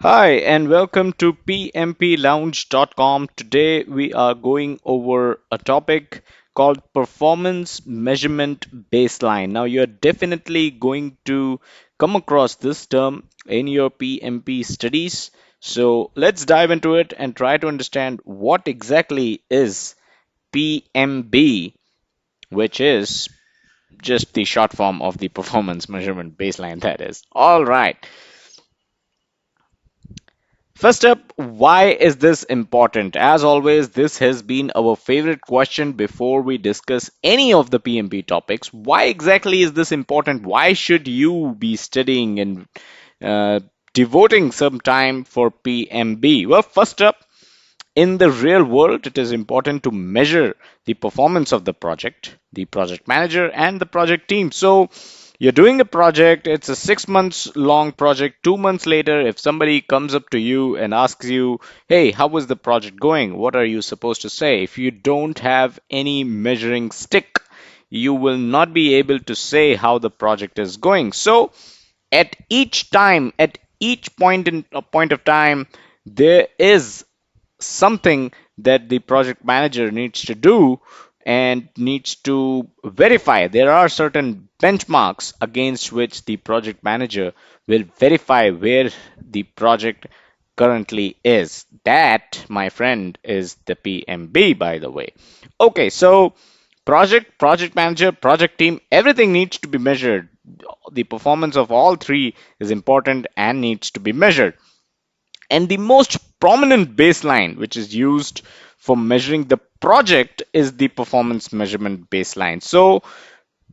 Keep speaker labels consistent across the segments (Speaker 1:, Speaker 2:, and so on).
Speaker 1: Hi, and welcome to PMPLounge.com. Today we are going over a topic called Performance Measurement Baseline. Now, you're definitely going to come across this term in your PMP studies. So, let's dive into it and try to understand what exactly is PMB, which is just the short form of the Performance Measurement Baseline, that is. All right. First up, why is this important? As always, this has been our favorite question before we discuss any of the PMP topics. Why exactly is this important? Why should you be studying and uh, devoting some time for PMB? Well, first up, in the real world, it is important to measure the performance of the project, the project manager, and the project team. So, you're doing a project, it's a 6 months long project. 2 months later, if somebody comes up to you and asks you, hey, how was the project going? What are you supposed to say? If you don't have any measuring stick, you will not be able to say how the project is going. So, at each point of time, there is something that the project manager needs to do and needs to verify. There are certain benchmarks against which the project manager will verify where the project currently is. That, my friend, is the PMB, by the way. Okay, so project manager, project team, everything needs to be measured. The performance of all three is important and needs to be measured. And the most prominent baseline which is used for measuring the project is the performance measurement baseline. So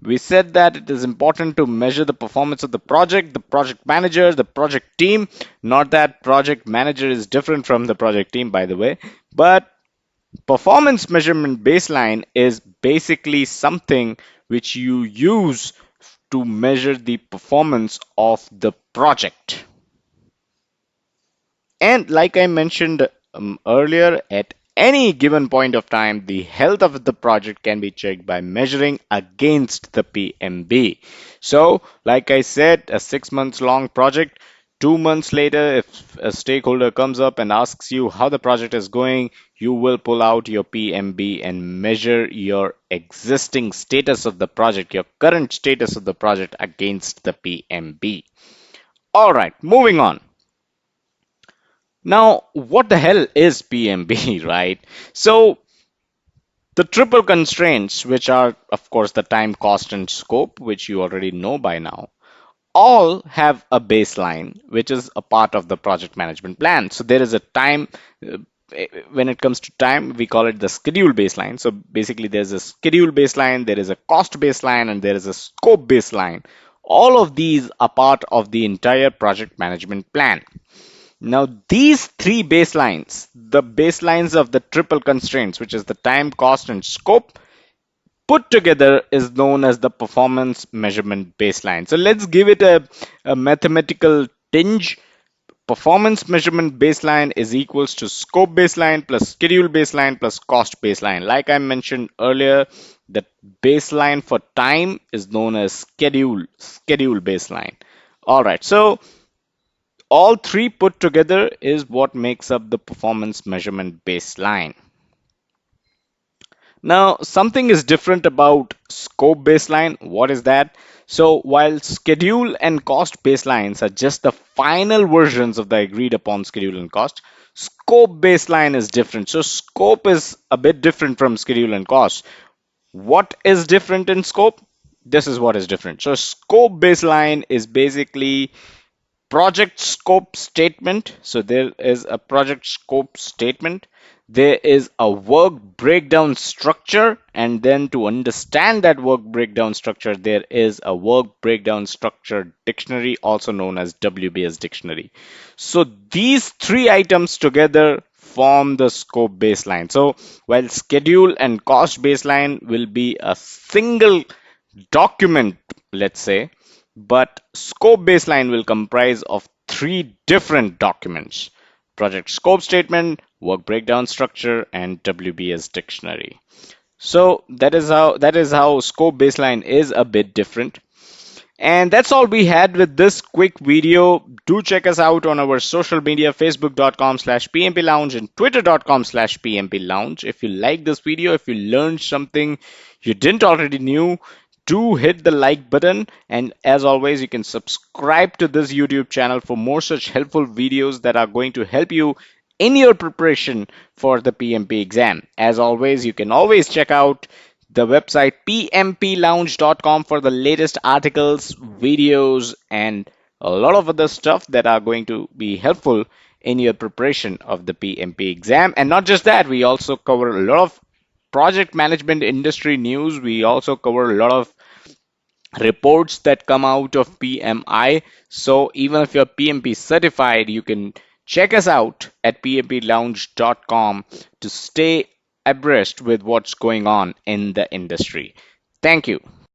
Speaker 1: we said that it is important to measure the performance of the project manager, the project team. Not that project manager is different from the project team, by the way, but performance measurement baseline is basically something which you use to measure the performance of the project. And like I mentioned earlier, at any given point of time, the health of the project can be checked by measuring against the PMB. So, like I said, a 6 months long project, 2 months later, if a stakeholder comes up and asks you how the project is going, you will pull out your PMB and measure your existing status of the project, your current status of the project against the PMB. All right, moving on. Now, what the hell is PMB, right? So, the triple constraints, which are, of course, the time, cost, and scope, which you already know by now, all have a baseline, which is a part of the project management plan. So, there is a time, uh, when it comes to time, we call it the schedule baseline. So, basically, there's a schedule baseline, there is a cost baseline, and there is a scope baseline. All of these are part of the entire project management plan. Now, these three baselines, the baselines of the triple constraints, which is the time, cost, and scope, put together is known as the performance measurement baseline. So let's give it a mathematical tinge. Performance measurement baseline is equals to scope baseline plus schedule baseline plus cost baseline. Like I mentioned earlier, the baseline for time is known as schedule baseline. All right, so all three put together is what makes up the performance measurement baseline. Now, something is different about scope baseline. What is that? So, while schedule and cost baselines are just the final versions of the agreed upon schedule and cost, scope baseline is different. So, scope is a bit different from schedule and cost. What is different in scope? This is what is different. So, scope baseline is basically project scope statement. So there is a project scope statement. There is a work breakdown structure. And then to understand that work breakdown structure, there is a work breakdown structure dictionary, also known as WBS dictionary. So these three items together form the scope baseline. So while schedule and cost baseline will be a single document, let's say, but scope baseline will comprise of three different documents: project scope statement, work breakdown structure, and WBS dictionary. So that is how scope baseline is a bit different. And that's all we had with this quick video. Do check us out on our social media, facebook.com/PMP Lounge and twitter.com/PMP Lounge. If you like this video, if you learned something you didn't already knew, do hit the like button. And as always, you can subscribe to this YouTube channel for more such helpful videos that are going to help you in your preparation for the PMP exam. As always, you can always check out the website pmplounge.com for the latest articles, videos, and a lot of other stuff that are going to be helpful in your preparation of the PMP exam. And not just that, we also cover a lot of project management industry news. We also cover a lot of reports that come out of PMI. So even if you're PMP certified, you can check us out at pmplounge.com to stay abreast with what's going on in the industry. Thank you.